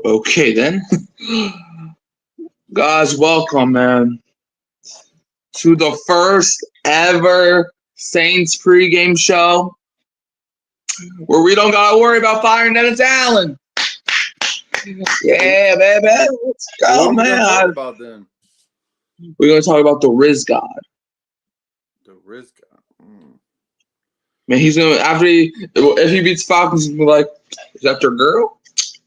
Okay, then. Guys, welcome, man, to the first ever Saints pregame show where we don't got to worry about firing Dennis Allen. Yeah, baby. Let's go, what are we man. gonna talk about then? We're going to talk about the Riz God. The Riz God. Man, he's going to, if he beats Falcons, he's going to be like, is that your girl?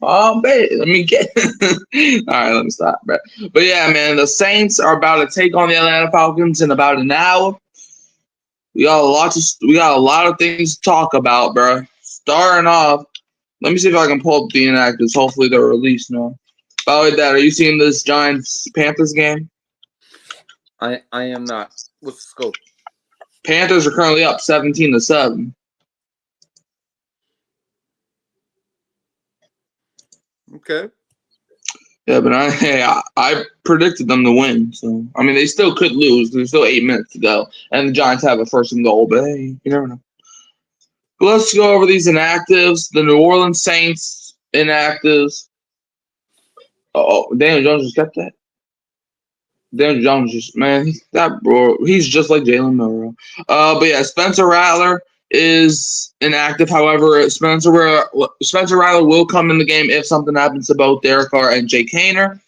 Oh, babe, let me get it. All right, let me stop, bro. But yeah, man, the Saints are about to take on the Atlanta Falcons in about an hour. We got a lot of things to talk about, bro. Starting off, let me see if I can pull up the inactives. Hopefully they're released now. By the way, Dad, are you seeing this Giants-Panthers game? I am not. What's the scope? Panthers are currently up 17-7. Okay. Yeah, but I predicted them to win. So I mean, they still could lose. There's still 8 minutes to go, and the Giants have a first and goal. But hey, you never know. Let's go over these inactives. The New Orleans Saints inactives. Oh, Daniel Jones just kept that. Daniel Jones just, man, he's just like Jalen Milroe. But yeah, Spencer Rattler is inactive. However, Spencer Rattler will come in the game if something happens to both Derek Carr and Jake Haener.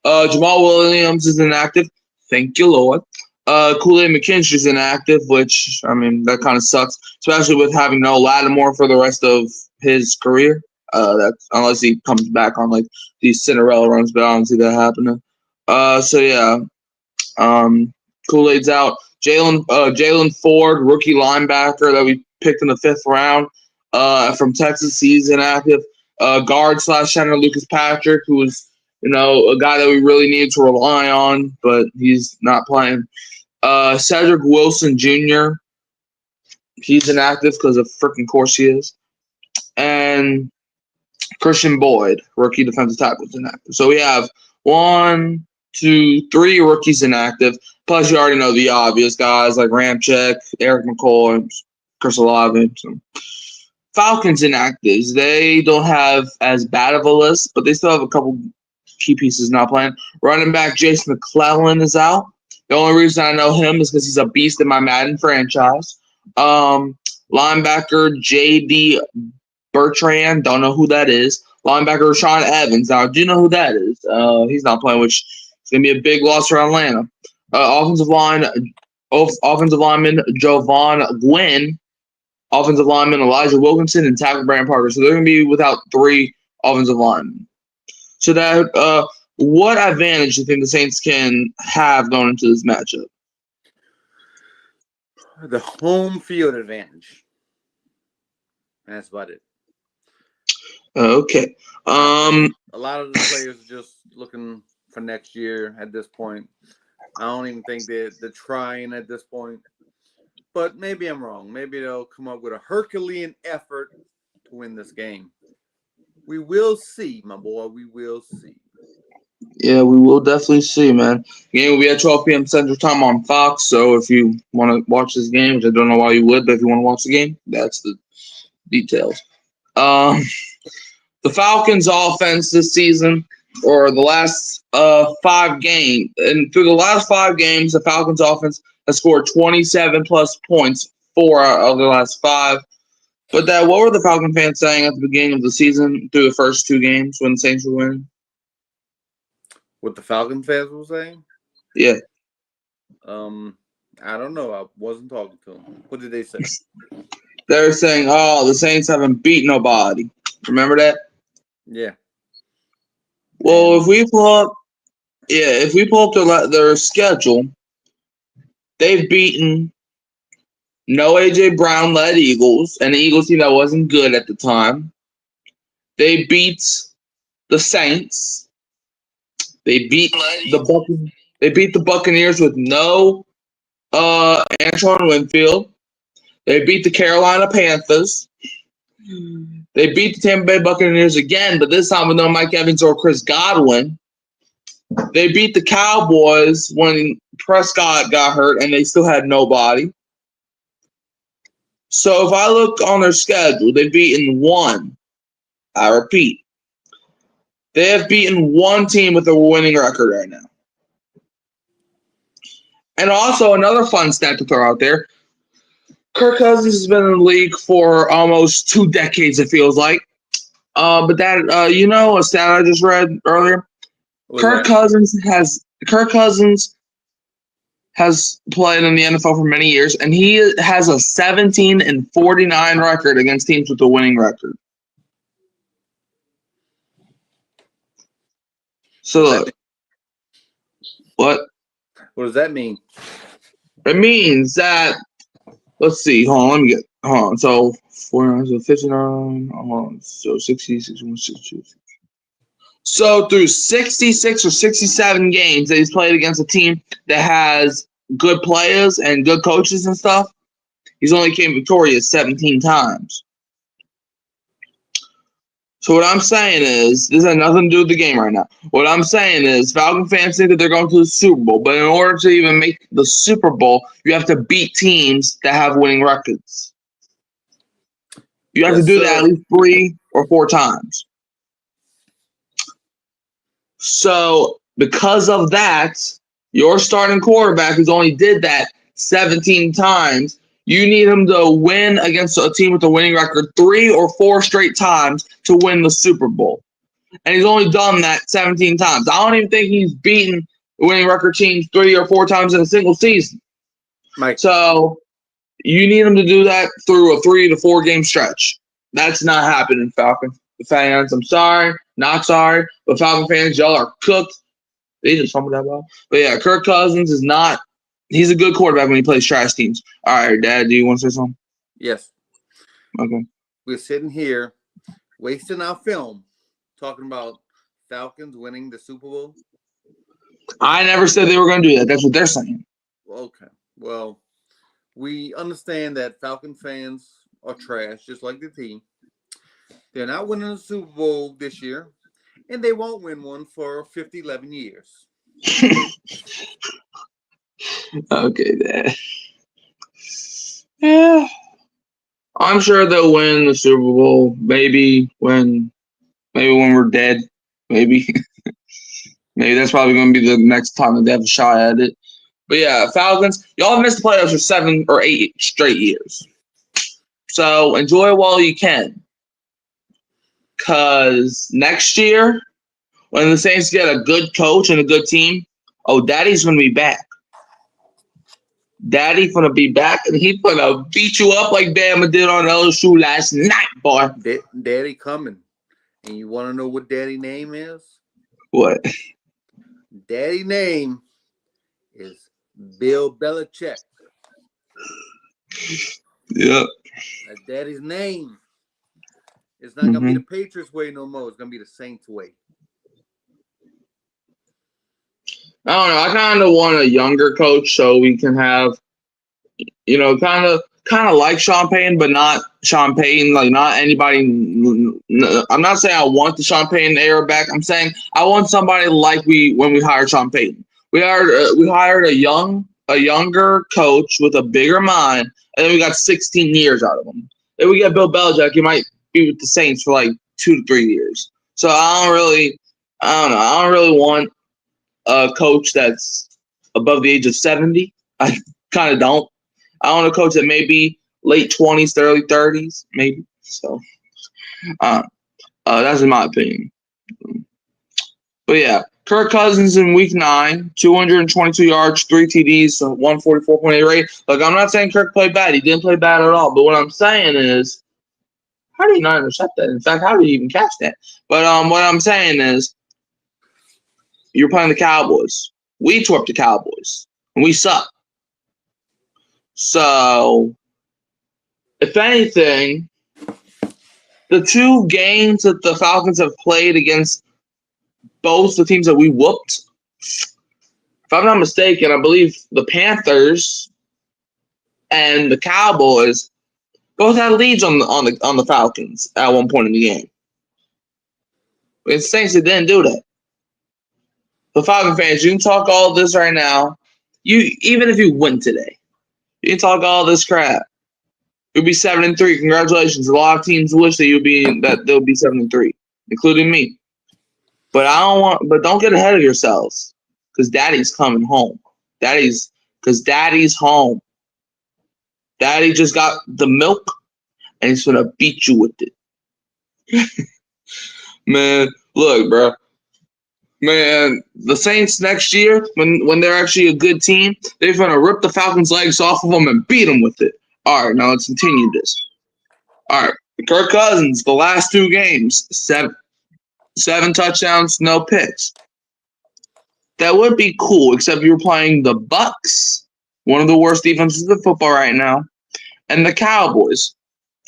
Jamal Williams is inactive. Thank you, Lord. Kool-Aid McKinstry is inactive, which, I mean, that kind of sucks, especially with having no Lattimore for the rest of his career. That's unless he comes back on like these Cinderella runs, but I don't see that happening. So yeah. Kool-Aid's out. Jalen Ford, rookie linebacker that we picked in the 5th round from Texas, he's inactive. Guard / center Lucas Patrick, who is a guy that we really needed to rely on, but he's not playing. Cedric Wilson Jr., he's inactive because of freaking course he is. And Christian Boyd, rookie defensive tackle, is inactive. So we have 1, 2, 3 rookies inactive. Plus, you already know the obvious guys like Ramczyk, Eric McCoy, and Chris Olave. So. Falcons inactives. They don't have as bad of a list, but they still have a couple key pieces not playing. Running back Jason McClellan is out. The only reason I know him is because he's a beast in my Madden franchise. Linebacker J.D. Bertrand, don't know who that is. Linebacker Rashawn Evans. Now, do you know who that is? He's not playing, which is going to be a big loss for Atlanta. Offensive lineman Jovan Gwynn. Offensive lineman Elijah Wilkinson and tackle Brandon Parker. So they're going to be without 3 offensive linemen. So that what advantage do you think the Saints can have going into this matchup? The home field advantage. That's about it. Okay. A lot of the players are just looking for next year at this point. I don't even think they're trying at this point. But maybe I'm wrong. Maybe they'll come up with a Herculean effort to win this game. We will see, my boy. We will see. Yeah, we will definitely see, man. The game will be at 12 p.m. Central Time on Fox. So if you want to watch this game, which I don't know why you would, but if you want to watch the game, that's the details. The Falcons' offense this season, or the last 5 games, and through the last 5 games, the Falcons' offense has scored 27-plus points 4 out of the last 5. But what were the Falcon fans saying at the beginning of the season through the first 2 games when the Saints were winning? What the Falcon fans were saying? Yeah. I don't know. I wasn't talking to them. What did they say? They were saying, the Saints haven't beat nobody. Remember that? Yeah. Well, if we pull up Yeah, if we pull up their schedule, they've beaten no A.J. Brown-led Eagles, and the Eagles team that wasn't good at the time. They beat the Saints. They beat they beat the Buccaneers with no Antoine Winfield. They beat the Carolina Panthers. They beat the Tampa Bay Buccaneers again, but this time with no Mike Evans or Chris Godwin. They beat the Cowboys when Prescott got hurt, and they still had nobody. So if I look on their schedule, they've beaten one. I repeat, they have beaten one team with a winning record right now. And also another fun stat to throw out there: Kirk Cousins has been in the league for almost 2 decades. It feels like. But that a stat I just read earlier. Kirk Cousins has played in the NFL for many years, and he has a 17-49 record against teams with a winning record. So look, what does that mean? It means that, let's see, hold on. So 49, so 59, hold on, so 60, 61, 62. So through 66 or 67 games that he's played against a team that has good players and good coaches and stuff, he's only came victorious 17 times. So what I'm saying is, this has nothing to do with the game right now. What I'm saying is, Falcon fans think that they're going to the Super Bowl, but in order to even make the Super Bowl, you have to beat teams that have winning records. You have to do that at least 3 or 4 times. So because of that, your starting quarterback who's only did that 17 times, you need him to win against a team with a winning record 3 or 4 straight times to win the Super Bowl. And he's only done that 17 times. I don't even think he's beaten winning record teams 3 or 4 times in a single season. Mike. So you need him to do that through a 3 to 4 game stretch. That's not happening, Falcon fans. I'm sorry, not sorry, but Falcon fans, y'all are cooked. They just fumbled that ball. But yeah, Kirk Cousins is not. He's a good quarterback when he plays trash teams. All right, Dad, do you want to say something? Yes. Okay. We're sitting here wasting our film talking about Falcons winning the Super Bowl. I never said they were going to do that. That's what they're saying. Okay. Well, we understand that Falcon fans are trash, just like the team. They're not winning the Super Bowl this year, and they won't win one for 11 years. Okay, Dad. Yeah. I'm sure they'll win the Super Bowl. Maybe when we're dead. Maybe. Maybe that's probably going to be the next time that they have a shot at it. But yeah, Falcons, y'all have missed the playoffs for 7 or 8 straight years. So enjoy it while you can. Because next year, when the Saints get a good coach and a good team, Daddy's going to be back. Daddy's going to be back, and he's going to beat you up like Bama did on LSU last night, boy. Daddy coming. And you want to know what Daddy name is? What? Daddy name is Bill Belichick. Yep. That's Daddy's name. It's not going to be the Patriots way no more. It's going to be the Saints way. I don't know. I kind of want a younger coach so we can have, kind of like Sean Payton, but not Sean Payton. Like not anybody. I'm not saying I want the Sean Payton era back. I'm saying I want somebody like when we hired Sean Payton. We hired a younger coach with a bigger mind, and then we got 16 years out of him. If we get Bill Belichick, he might be with the Saints for like 2 to 3 years. So I don't know. I don't really want a coach that's above the age of 70. I kind of don't. I want a coach that may be late 20s to early 30s, maybe. So that's in my opinion. But yeah, Kirk Cousins in week 9, 222 yards, 3 TDs, so 144.8 rate. Look, I'm not saying Kirk played bad. He didn't play bad at all. But what I'm saying is, how did he not intercept that? In fact, how did he even catch that? But what I'm saying is, you're playing the Cowboys. We tore up the Cowboys, and we suck. So, if anything, the two games that the Falcons have played against both the teams that we whooped, if I'm not mistaken, I believe the Panthers and the Cowboys both had leads on the Falcons at one point in the game. The Saints didn't do that. The Falcon fans, you can talk all this right now. Even if you win today, you can talk all this crap. You'll be 7-3. Congratulations. A lot of teams wish that they'll be 7-3, including me. But don't get ahead of yourselves, because Daddy's coming home. Daddy's home. Daddy just got the milk, and he's gonna beat you with it. Man, look, bro. Man, the Saints next year, when they're actually a good team, they're gonna rip the Falcons' legs off of them and beat them with it. All right, now let's continue this. All right, Kirk Cousins, the last two games, seven touchdowns, no picks. That would be cool, except you're playing the Bucks, one of the worst defenses in football right now, and the Cowboys,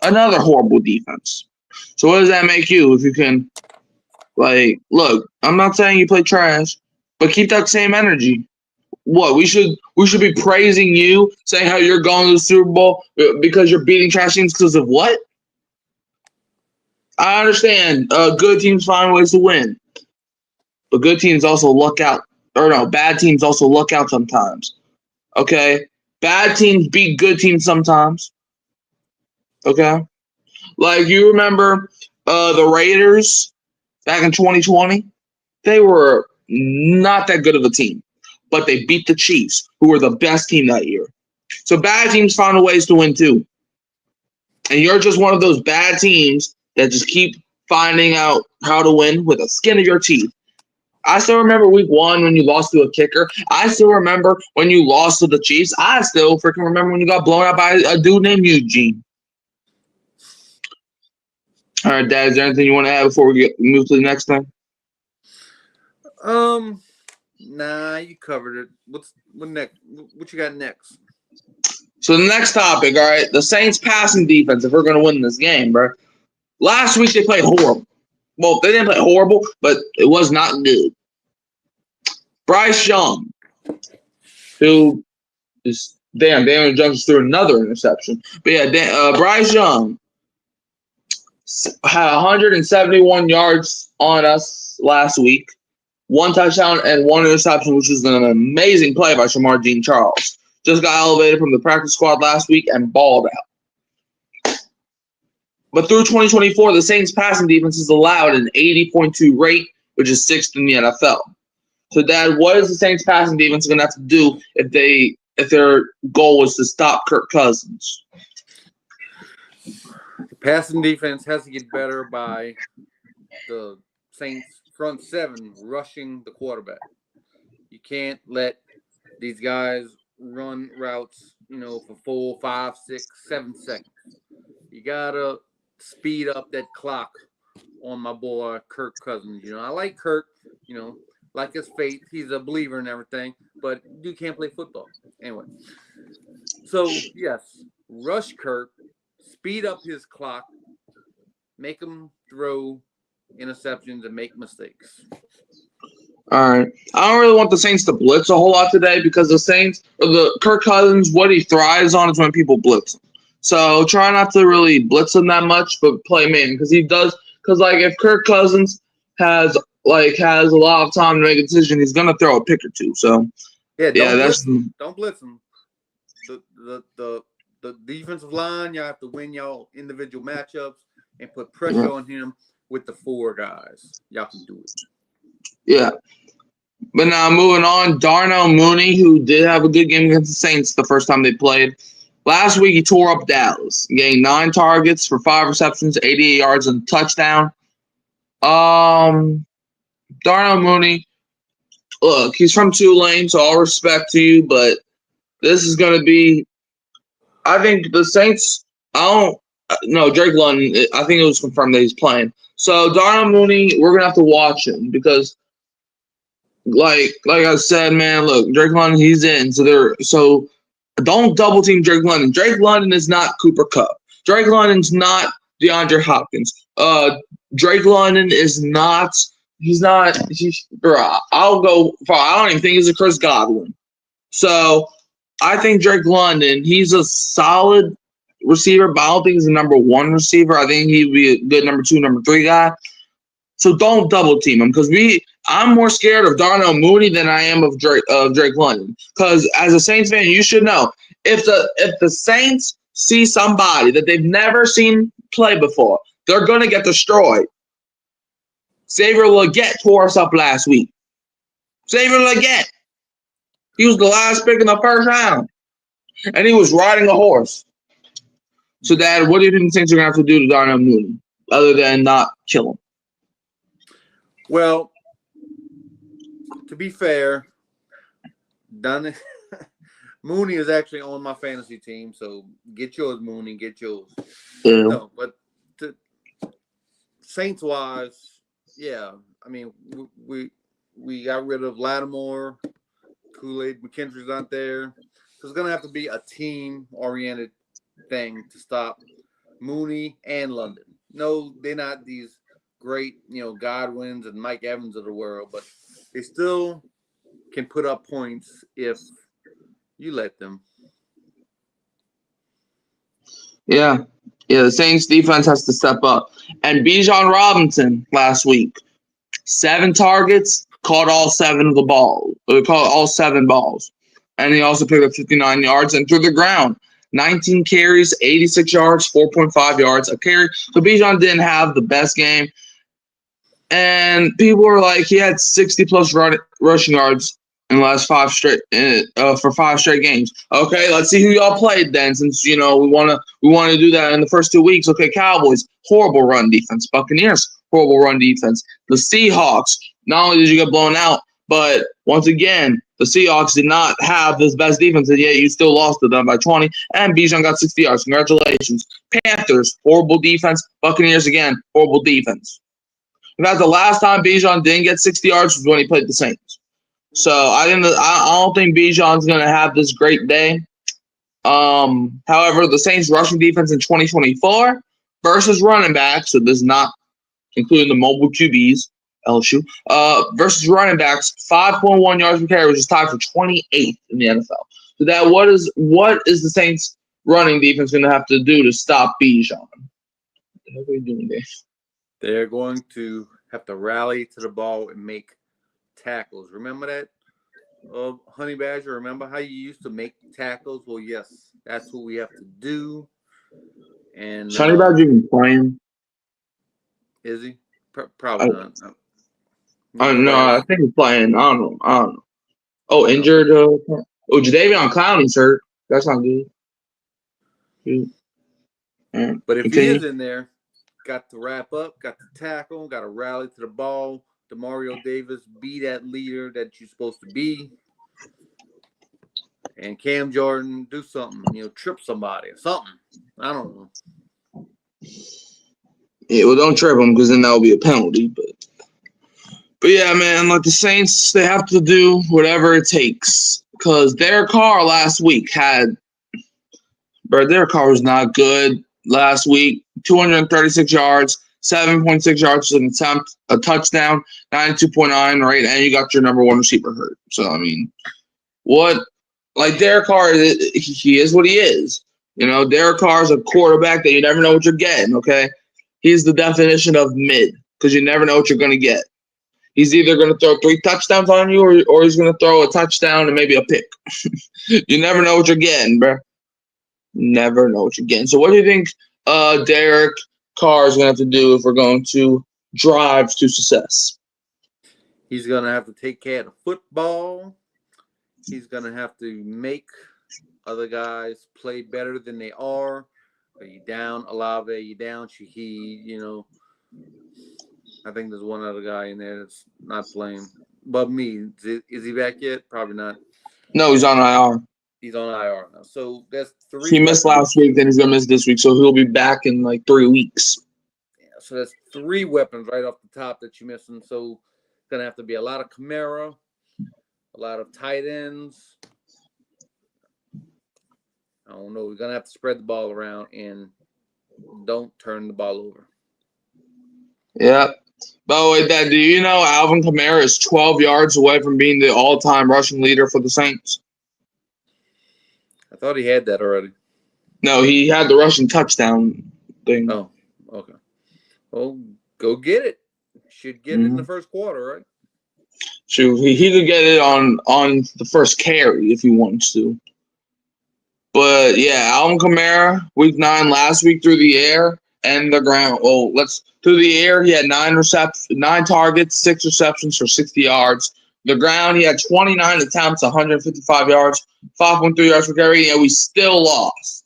another horrible defense. So what does that make you if you can, look, I'm not saying you play trash, but keep that same energy. What, we should be praising you, saying how you're going to the Super Bowl because you're beating trash teams because of what? I understand good teams find ways to win, but good teams also luck out. Or no, bad teams also luck out sometimes. Okay? Bad teams beat good teams sometimes. Okay? Like, you remember the Raiders back in 2020? They were not that good of a team, but they beat the Chiefs, who were the best team that year. So bad teams find ways to win too. And you're just one of those bad teams that just keep finding out how to win with the skin of your teeth. I still remember week 1 when you lost to a kicker. I still remember when you lost to the Chiefs. I still freaking remember when you got blown out by a dude named Eugene. All right, Dad, is there anything you want to add before we move to the next thing? Nah, you covered it. What next? What you got next? So the next topic, all right, the Saints passing defense, if we're going to win this game, bro. Last week they played horrible. Well, they didn't play horrible, but it was not good. Bryce Young, who is Daniel Jones threw another interception. But yeah, Bryce Young had 171 yards on us last week, 1 touchdown and 1 interception, which was an amazing play by Shamar Jean-Charles. Just got elevated from the practice squad last week and balled out. But through 2024, the Saints passing defense is allowed an 80.2 rate, which is 6th in the NFL. So, Dad, what is the Saints passing defense going to have to do if their goal was to stop Kirk Cousins? The passing defense has to get better by the Saints front 7 rushing the quarterback. You can't let these guys run routes, for 4, 5, 6, 7 seconds. You gotta speed up that clock on my boy Kirk Cousins. I like Kirk, like his faith. He's a believer and everything, but you can't play football. Anyway. So, yes, rush Kirk, speed up his clock, make him throw interceptions and make mistakes. All right. I don't really want the Saints to blitz a whole lot today because the Kirk Cousins, what he thrives on is when people blitz him. So try not to really blitz him that much, but play man because he does. Because if Kirk Cousins has a lot of time to make a decision, he's gonna throw a pick or two. So don't blitz him. The defensive line, y'all have to win y'all individual matchups and put pressure on him with the 4 guys. Y'all can do it. Yeah. But now moving on, Darnell Mooney, who did have a good game against the Saints the first time they played. Last week he tore up Dallas, getting 9 targets for 5 receptions, 88 yards, and a touchdown. Darnell Mooney, look, he's from Tulane, so all respect to you, but this is going to be, I think the Saints, Drake London, I think it was confirmed that he's playing. So Darnell Mooney, we're going to have to watch him because like I said, man, look, Drake London, he's in. So don't double team Drake London. Drake London is not Cooper Kupp. Drake London's not DeAndre Hopkins. Drake London is not. Bro, I'll go far. I don't even think he's a Chris Godwin. So I think Drake London, he's a solid receiver, but I don't think he's a number one receiver. I think he'd be a good number two, number three guy. So don't double team him because I'm more scared of Darnell Mooney than I am of Drake London. Because as a Saints fan, you should know if the Saints see somebody that they've never seen play before, they're gonna get destroyed. Xavier Legette tore us up last week. Xavier Legette. He was the last pick in the first round. And he was riding a horse. So, Dad, what do you think the Saints are going to have to do to Darnell Mooney other than not kill him? Well, to be fair, Mooney is actually on my fantasy team, so get yours, Mooney, get yours. Yeah. No, but Saints-wise, yeah, I mean, we got rid of Lattimore, Kool-Aid, McKinstry's not there. So it's going to have to be a team-oriented thing to stop Mooney and London. No, they're not these great, Godwins and Mike Evans of the world, but they still can put up points if you let them. Yeah, the Saints defense has to step up. And Bijan Robinson last week, 7 targets, caught all 7 of the ball. Caught all 7 balls. And he also picked up 59 yards and threw the ground. 19 carries, 86 yards, 4.5 yards a carry. So Bijan didn't have the best game. And people were like, he had 60-plus rushing yards in the last 5 straight for 5 straight games. Okay, let's see who y'all played then, since we want to do that in the first 2 weeks. Okay, Cowboys, horrible run defense. Buccaneers, horrible run defense. The Seahawks, not only did you get blown out, but once again, the Seahawks did not have this best defense, and yet you still lost to them by 20. And Bijan got 60 yards. Congratulations. Panthers, horrible defense. Buccaneers again, horrible defense. In fact, the last time Bijan didn't get 60 yards was when he played the Saints. So I don't think Bijan's going to have this great day. However, the Saints' rushing defense in 2024 versus running backs, so this is not including the mobile QBs, LSU, versus running backs, 5.1 yards per carry, which is tied for 28th in the NFL. So that what is the Saints' running defense going to have to do to stop Bijan? What are we doing there? They're going to have to rally to the ball and make tackles. Remember that, Honey Badger? Remember how you used to make tackles? Well, yes, that's what we have to do. And Honey Badger even playing? Is he? Probably not. No, I think he's playing. I don't know. Oh, injured. Jadeveon Clowney's hurt. That's not good. But if he is in there, got to wrap up, got to tackle, got to rally to the ball. Demario Davis, be that leader that you're supposed to be. And Cam Jordan, do something, trip somebody or something. I don't know. Yeah, well, don't trip him because then that'll be a penalty. But yeah, man, like the Saints, they have to do whatever it takes because Derek Carr last week Derek Carr was not good last week. 236 yards, 7.6 yards to an attempt, a touchdown, 92.9 rate, and you got your number one receiver hurt. So, I mean, Derek Carr, he is what he is. Derek Carr is a quarterback that you never know what you're getting, okay? He's the definition of mid because you never know what you're going to get. He's either going to throw 3 touchdowns on you or he's going to throw a touchdown and maybe a pick. You never know what you're getting, bro. Never know what you're getting. So what do you think Derek Carr is going to have to do if we're going to drive to success? He's going to have to take care of the football. He's going to have to make other guys play better than they are. Are you down Olave? Are you down Shaheed? I think there's one other guy in there that's not playing. But me, is he back yet? Probably not. No, he's on IR. He's on IR now. So that's 3. He missed last week, then he's going to miss this week. So he'll be back in 3 weeks. Yeah, so that's 3 weapons right off the top that you're missing. So it's going to have to be a lot of Kamara. a lot of tight ends. I don't know. We're going to have to spread the ball around and don't turn the ball over. Yeah. By the way, Dad, do you know Alvin Kamara is 12 yards away from being the all-time rushing leader for the Saints? I thought he had that already. No, he had the rushing touchdown thing. Oh, okay. Well, go get it. Should get it in the first quarter, right? Shoot, he could get it on the first carry if he wants to. But yeah, Alvin Kamara, week 9 last week through the air and the ground. Well, through the air, he had 9 targets, 6 receptions for 60 yards. The ground, he had 29 attempts, 155 yards, 5.3 yards per carry, and we still lost.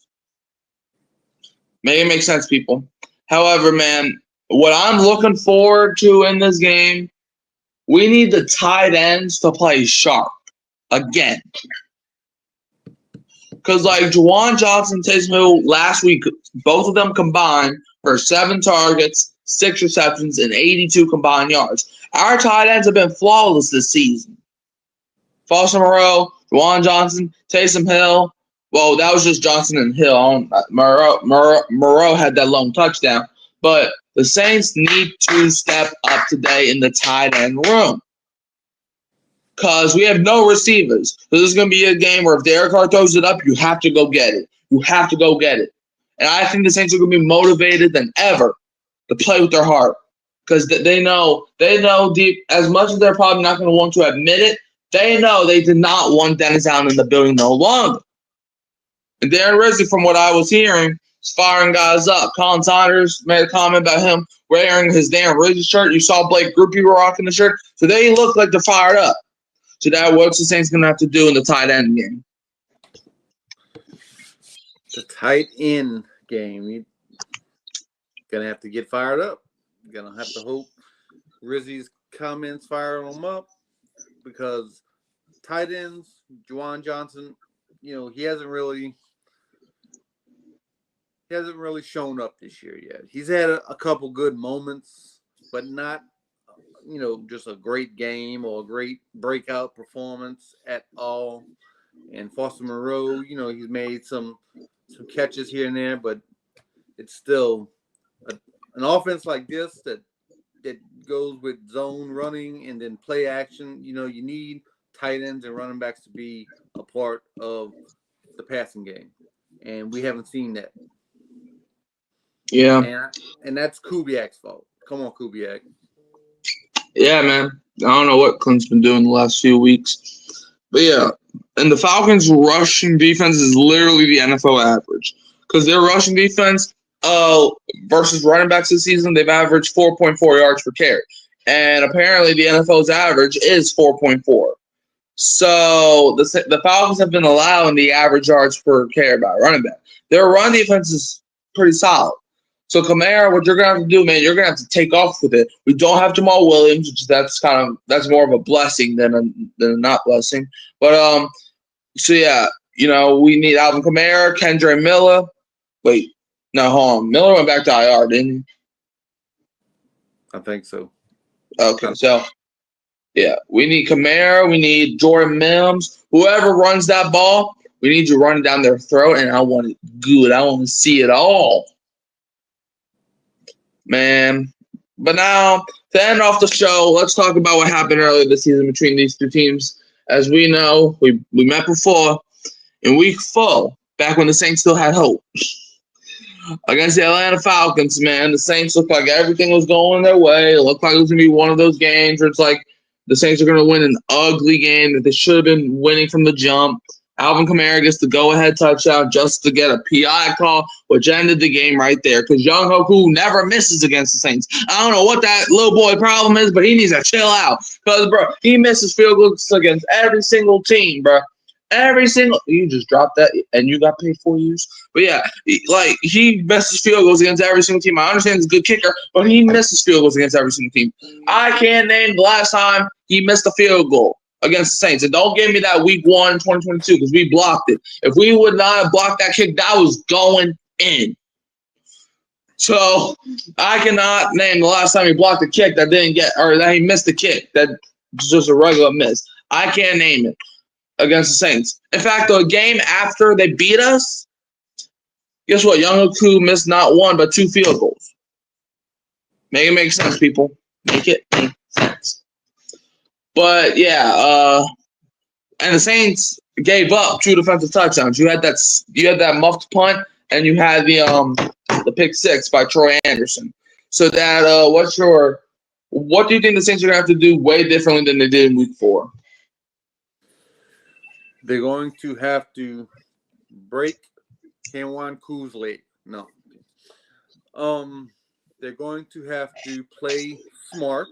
Make it make sense, people. However, man, what I'm looking forward to in this game, we need the tight ends to play sharp again. Because like Juwan Johnson, Taysom Hill last week, both of them combined for 7 targets, 6 receptions, and 82 combined yards. Our tight ends have been flawless this season. Foster Moreau, Juwan Johnson, Taysom Hill. Well, that was just Johnson and Hill. Moreau had that long touchdown. But the Saints need to step up today in the tight end room. Because we have no receivers. This is going to be a game where if Derek Carr throws it up, you have to go get it. You have to go get it. And I think the Saints are going to be motivated than ever to play with their heart. Because they know deep, as much as they're probably not going to want to admit it, they know they did not want Dennis Allen in the building no longer. And Darren Rizzi, from what I was hearing, is firing guys up. Colin Saunders made a comment about him wearing his damn Rizzi shirt. You saw Blake Groupie rocking the shirt. So they look like they're fired up. So that what's the Saints going to have to do in the tight end game? The tight end game. You're going to have to get fired up. You're going to have to hope Rizzi's comments fire them up because tight ends, Juwan Johnson, he hasn't really shown up this year yet. He's had a couple good moments, but not just a great game or a great breakout performance at all. And Foster Moreau, he's made some catches here and there, but it's still an offense like this that goes with zone running and then play action. You need tight ends and running backs to be a part of the passing game, and we haven't seen that. Yeah, and that's Kubiak's fault. Come on, Kubiak. Yeah, man. I don't know what Clint's been doing the last few weeks. But yeah, and the Falcons' rushing defense is literally the NFL average. Because their rushing defense versus running backs this season, they've averaged 4.4 yards per carry. And apparently the NFL's average is 4.4. So the Falcons have been allowing the average yards per carry by running back. Their run defense is pretty solid. So Kamara, what you're gonna have to do, man, you're gonna have to take off with it. We don't have Jamal Williams, which that's more of a blessing than a not blessing. But so yeah, we need Alvin Kamara, Kendra Miller. Wait, no, hold on. Miller went back to IR, didn't he? I think so. Okay, so yeah, we need Kamara, we need Jordan Mims, whoever runs that ball. We need you running down their throat, and I want it good. I want to see it all. Man. But now, to end off the show, let's talk about what happened earlier this season between these two teams. As we know, we met before in week 4, back when the Saints still had hope. Against the Atlanta Falcons, man, the Saints looked like everything was going their way. It looked like it was going to be one of those games where it's like the Saints are going to win an ugly game that they should have been winning from the jump. Alvin Kamara gets the go-ahead touchdown just to get a PI call, which ended the game right there because Young Hoku never misses against the Saints. I don't know what that little boy problem is, but he needs to chill out because, bro, he misses field goals against every single team, bro. You just dropped that and you got paid 4 years. But yeah, he misses field goals against every single team. I understand he's a good kicker, but he misses field goals against every single team. I can't name the last time he missed a field goal against the Saints. And don't give me that week 1, 2022, because we blocked it. If we would not have blocked that kick, that was going in. So I cannot name the last time he blocked a kick that didn't get, or that he missed a kick that was just a regular miss. I can't name it against the Saints. In fact, the game after they beat us, guess what? Young Hoku missed not one but 2 field goals. Make it make sense, people. Make it make sense. But yeah, and the Saints gave up 2 defensive touchdowns. You had that muffed punt, and you had the pick 6 by Troy Anderson. So that what do you think the Saints are gonna have to do way differently than they did in Week 4? They're going to have to break Kenwan Koo's leg. No. They're going to have to play smart.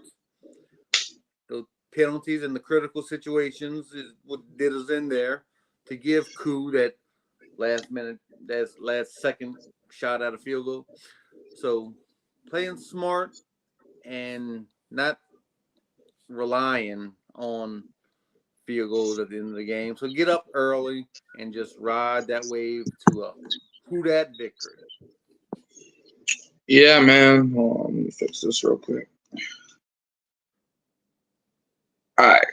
The penalties and the critical situations is what did us in there to give Koo that last second shot at a field goal. So playing smart and not relying on field goals at the end of the game. So get up early and just ride that wave to a who that victory. Yeah, man. Hold on, let me fix this real quick. All right.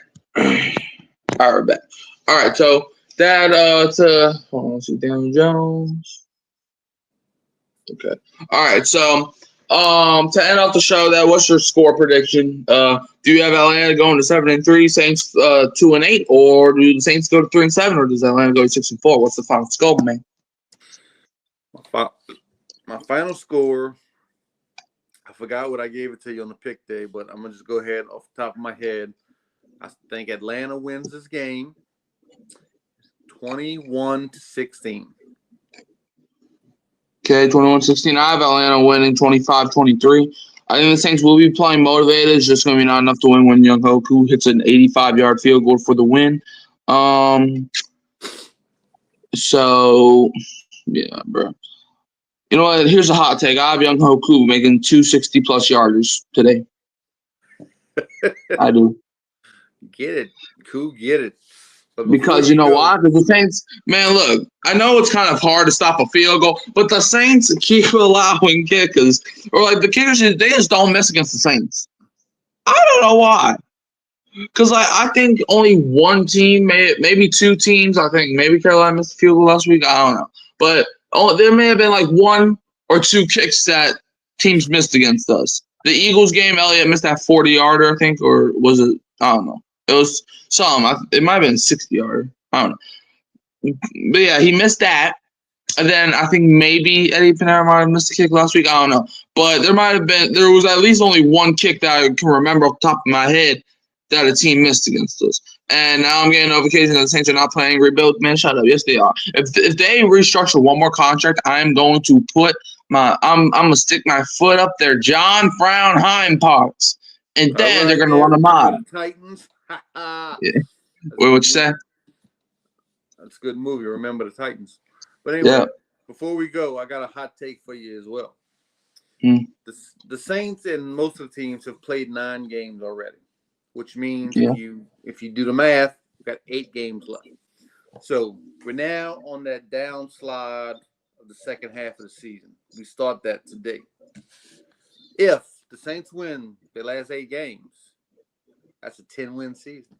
All right, back. All right, so that hold on, see Daniel Jones. Okay. All right, so to end off the show, what's your score prediction? Do you have Atlanta going to 7-3, Saints 2-8, or do the Saints go to 3-7, or does Atlanta go to 6-4? What's the final score, man? My final score, I forgot what I gave it to you on the pick day, but I'm gonna just go ahead off the top of my head. I think Atlanta wins this game 21-16. Okay, 21-16. I have Atlanta winning 25-23. I think the Saints will be playing motivated. It's just going to be not enough to win when Young Hoku hits an 85-yard field goal for the win. So, yeah, bro. You know what? Here's a hot take. I have Young Hoku making 260-plus yarders today. I do. Get it. Cool, get it. Because you know why? Because the Saints, man, look, I know it's kind of hard to stop a field goal, but the Saints keep allowing kickers, or like the kickers, they just don't miss against the Saints. I don't know why. Because I think only one team, maybe 2 teams, I think maybe Carolina missed a field goal last week. I don't know. But there may have been like 1 or 2 kicks that teams missed against us. The Eagles game, Elliott missed that 40-yarder, I think, or was it? I don't know. It was some. It might have been 60-yarder. I don't know. But yeah, he missed that. And then I think maybe Eddie Pinero might have missed a kick last week. I don't know. But there was at least only 1 kick that I can remember off the top of my head that a team missed against us. And now I'm getting notification that the Saints are not playing rebuild. Man, shut up. Yes, they are. If they restructure one more contract, I'm going to I'm gonna stick my foot up their John Brown hind parts. And then they're gonna run a mob. Titans. Yeah. Wait, what you say? That's a good movie. Remember the Titans. But anyway, Before we go, I got a hot take for you as well. The Saints and most of the teams have played 9 games already, which means if you do the math, we've got 8 games left. So we're now on that downslide of the second half of the season. We start that today. If the Saints win their last 8 games, that's a 10-win season.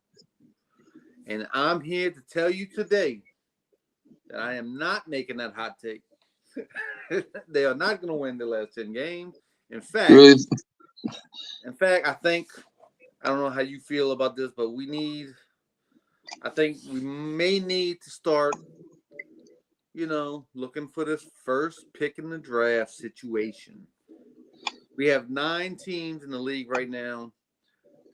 And I'm here to tell you today that I am not making that hot take. They are not going to win the last 10 games. In fact, I think, I don't know how you feel about this, but I think we may need to start, looking for this first pick in the draft situation. We have 9 teams in the league right now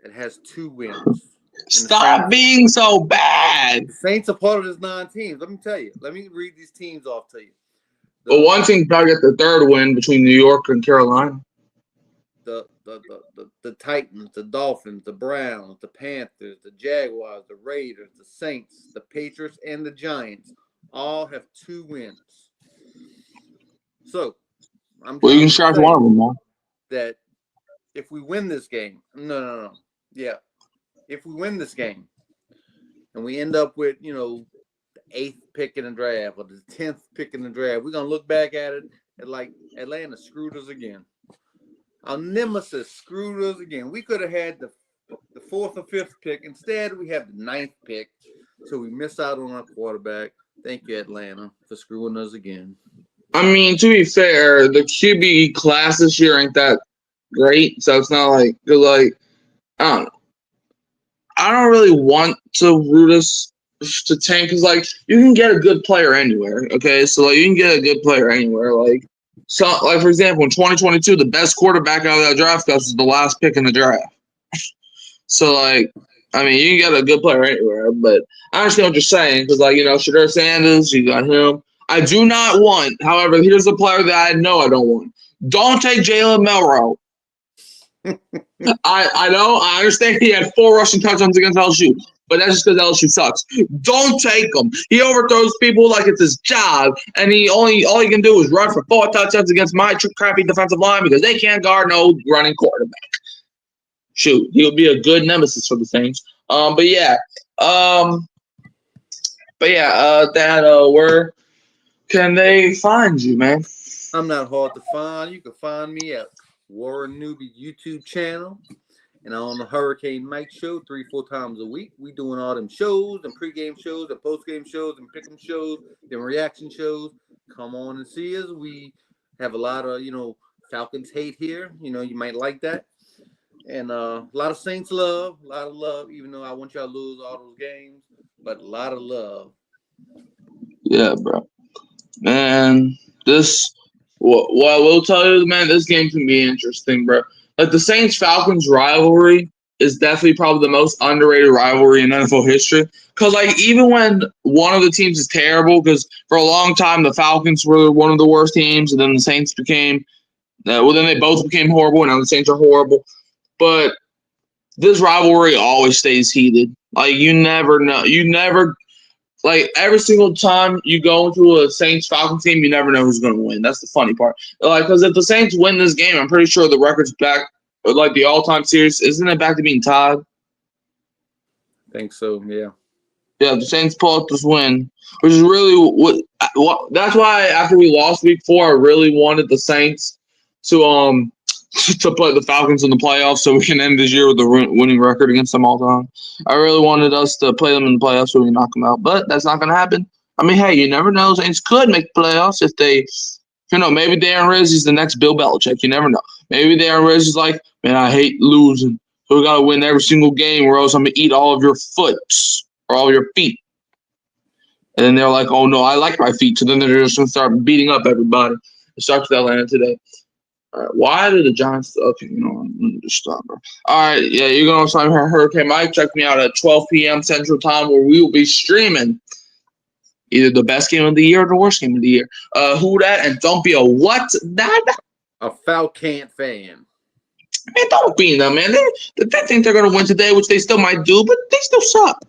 that has 2 wins. Stop being so bad. The Saints are part of this 9 teams. Let me tell you. Let me read these teams off to you. But one team probably get the 3rd win between New York and Carolina. The Titans, the Dolphins, the Browns, the Panthers, the Jaguars, the Raiders, the Saints, the Patriots, and the Giants all have 2 wins. So, you can charge one of them, man. That if we win this game, no. Yeah. If we win this game and we end up with, the 8th pick in the draft or the 10th pick in the draft, we're going to look back at it and like Atlanta screwed us again. Our nemesis screwed us again. We could have had the the 4th or 5th pick. Instead, we have the 9th pick. So we missed out on our quarterback. Thank you, Atlanta, for screwing us again. I mean, to be fair, the QB class this year ain't that great, so it's not like they're like I don't know. I don't really want to root us to tank because like you can get a good player anywhere. Okay, so like you can get a good player anywhere. Like so, like for example, in 2022, the best quarterback out of that draft class was the last pick in the draft. So like, I mean, you can get a good player anywhere. But I understand what you're saying because like Shadur Sanders, you got him. I do not want. However, here's a player that I know I don't want. Don't take Jalen Milroe. I know, I understand he had 4 rushing touchdowns against LSU, but that's just because LSU sucks. Don't take him. He overthrows people like it's his job, and all he can do is run for 4 touchdowns against my crappy defensive line because they can't guard no running quarterback. Shoot, he'll be a good nemesis for the Saints. Where can they find you, man? I'm not hard to find. You can find me at Warren Newby YouTube channel and on the Hurricane Mike show 3-4 times a week. We doing all them shows and pregame shows and postgame shows and pick'em shows and reaction shows. Come on and see us. We have a lot of Falcons hate here. You might like that. And a lot of Saints love, a lot of love, even though I want y'all to lose all those games, but a lot of love. Yeah, bro. Man, what I will tell you, man, this game can be interesting, bro. Like the Saints-Falcons rivalry is definitely probably the most underrated rivalry in NFL history. Because like even when one of the teams is terrible, because for a long time the Falcons were one of the worst teams, and then the Saints became, then they both became horrible, and now the Saints are horrible. But this rivalry always stays heated. Like you never know, like every single time you go into a Saints-Falcons team, you never know who's going to win. That's the funny part. Like, because if the Saints win this game, I'm pretty sure the record's back, like the all-time series, isn't it back to being tied? I think so. Yeah. Yeah, the Saints pull out this win, which is really what. That's why after we lost Week 4, I really wanted the Saints to put the Falcons in the playoffs so we can end this year with a winning record against them all time. I really wanted us to play them in the playoffs so we can knock them out, but that's not going to happen. I mean, hey, you never know. Saints could make the playoffs if they, maybe Darren Rizzi's the next Bill Belichick. You never know. Maybe Darren Rizzi's like, man, I hate losing, so we got to win every single game or else I'm going to eat all of your foots or all your feet. And then they're like, oh, no, I like my feet. So then they're just going to start beating up everybody. It starts with Atlanta today. All right, why did the Giants? Okay, let me just stop, bro. All right, yeah, you're going to sign Hurricane Mike. Check me out at 12 p.m. Central Time, where we will be streaming either the best game of the year or the worst game of the year. Who that? And don't be a what? A Falcon fan. Man, don't be them, man. They think they're going to win today, which they still might do, but they still suck.